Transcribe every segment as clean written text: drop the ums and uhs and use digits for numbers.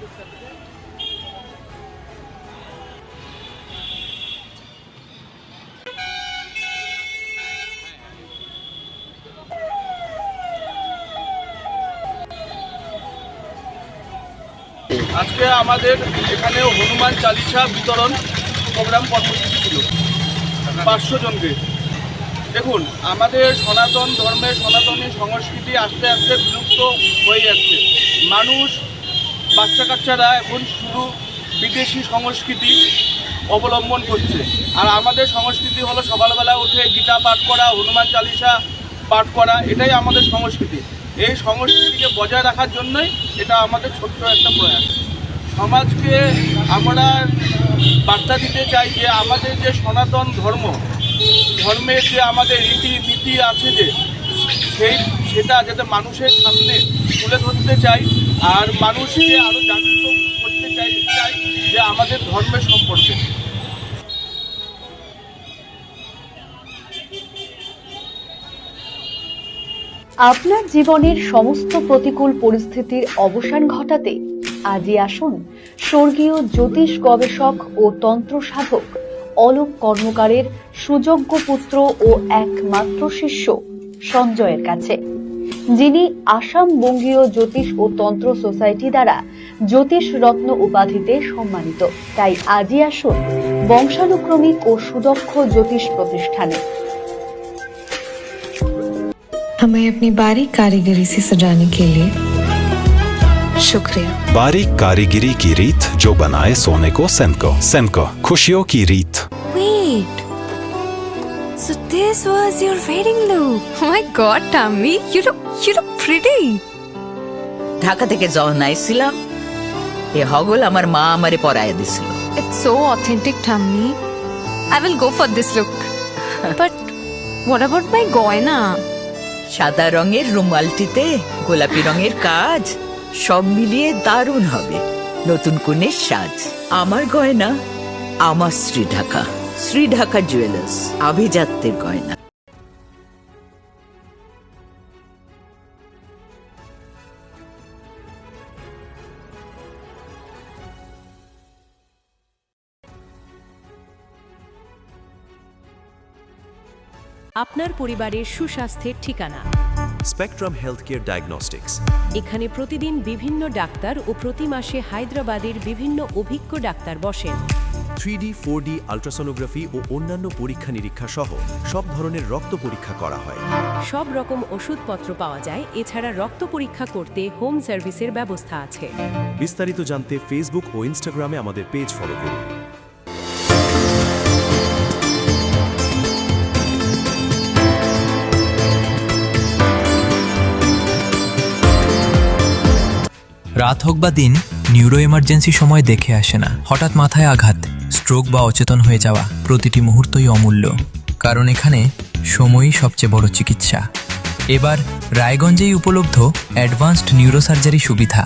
আজকে আমাদের এখানে হনুমান চালিসা বিতরণ প্রোগ্রাম কর্মসূচি ছিল 500 জনকে। দেখুন, আমাদের সনাতন ধর্মের সনাতনী সংস্কৃতি আস্তে আস্তে বিলুপ্ত হয়ে যাচ্ছে। মানুষ বাচ্চা কাচ্চারা এখন শুধু বিদেশি সংস্কৃতি অবলম্বন করছে। আর আমাদের সংস্কৃতি হলো সকালবেলা উঠে গীতা পাঠ করা, হনুমান চালিসা পাঠ করা, এটাই আমাদের সংস্কৃতি। এই সংস্কৃতিকে বজায় রাখার জন্যই এটা আমাদের ছোট্ট একটা প্রয়াস। সমাজকে আমরা বার্তা দিতে চাই যে আমাদের যে সনাতন ধর্মের যে আমাদের রীতি আছে যে সেটা যাতে মানুষের সামনে তুলে ধরতে চাই, আর মানুষকে আরও জাগ্রত করতে চাই যে আমাদের ধর্মের সম্পর্কে। আপনার জীবনের সমস্ত প্রতিকূল পরিস্থিতির অবসান ঘটাতে আজই আসুন স্বর্গীয় জ্যোতিষ গবেষক ও তন্ত্র সাধক অলোক কর্মকারের সুযোগ্য পুত্র ও একমাত্র শিষ্য সঞ্জয়ের কাছে, যিনি আসাম বঙ্গীয় জ্যোতিষ ও তন্ত্র সোসাইটি দ্বারা জ্যোতিষ রত্ন উপাধিতে সম্মানিত। তাই আজই আসুন বংশানুক্রমিক ও সুদক্ষ জ্যোতিষ প্রতিষ্ঠানে। हमें अपनी बारीक कारीगरी से सजाने के लिए शुक्रिया। बारीक कारीगरी की रीत जो बनाए सोने को सेनको खुशियों की रीत। Wait, so this was your wedding look? Oh my God, Tammy, you look pretty. Dhaka থেকে যখন আইছিলাম এ হগল আমার মা আমারে পরায় দিছিল। It's so authentic, Tammy. I will go for this look. But what about my goina? সাদা রঙের রুমালটিতে গোলাপি রঙের কাজ, সব মিলিয়ে দারুণ হবে নতুন কনের সাজ। আমার গয়না আমার শ্রী ঢাকা জুয়েলার্স, আভিজাত্যের গয়না। আপনার পরিবারের সুস্বাস্থ্যের ঠিকানা স্পেকট্রাম হেলথকেয়ার ডায়াগনস্টিক্স। এখানে প্রতিদিন বিভিন্ন ডাক্তার ও প্রতি মাসে হায়দ্রাবাদের বিভিন্ন অভিজ্ঞ ডাক্তার বসেন। 3D 4D আল্ট্রাসোনোগ্রাফি ও অন্যান্য পরীক্ষা নিরীক্ষা সহ সব ধরনের রক্ত পরীক্ষা করা হয়। সব রকম ওষুধপত্র পাওয়া যায়। এছাড়া রক্ত পরীক্ষা করতে হোম সার্ভিসের ব্যবস্থা আছে। বিস্তারিত জানতে ফেসবুক ও ইনস্টাগ্রামে আমাদের পেজ ফলো করুন। রাত হোক বা দিন, নিউরো এমার্জেন্সি সময় দেখে আসে না। হঠাৎ মাথায় আঘাত, স্ট্রোক বা অচেতন হয়ে যাওয়া, প্রতিটি মুহূর্তই অমূল্য। কারণ এখানে সময়ই সবচেয়ে বড় চিকিৎসা। এবার রায়গঞ্জেই উপলব্ধ অ্যাডভান্সড নিউরোসার্জারি সুবিধা।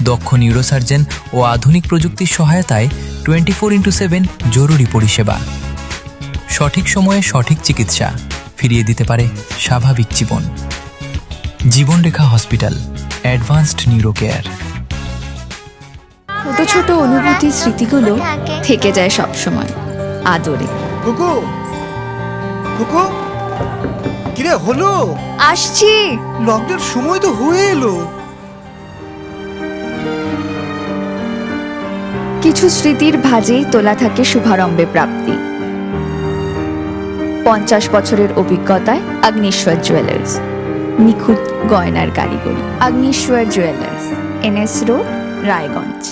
দক্ষ নিউরোসার্জন ও আধুনিক প্রযুক্তির সহায়তায় 24x7 জরুরি পরিষেবা। সঠিক সময়ে সঠিক চিকিৎসা ফিরিয়ে দিতে পারে স্বাভাবিক জীবন। জীবনরেখা হসপিটাল, অ্যাডভান্সড নিউরো কেয়ার। ছোট ছোট অনুভূতি স্মৃতিগুলো থেকে যায় সব সময় আদরে। কুকু কুকু, কিরে হলো? আসছি। লকডাউন সময় তো হয়ে এলো। কিছু স্মৃতির ভাজেই তোলা থাকে শুভারম্ভে প্রাপ্তি। 50 বছরের অভিজ্ঞতায় আগ্নেশ্বর জুয়েলার্স, নিখুঁত গয়নার কারিগরি। Agneshwar jewellers, NS road, Raiganj.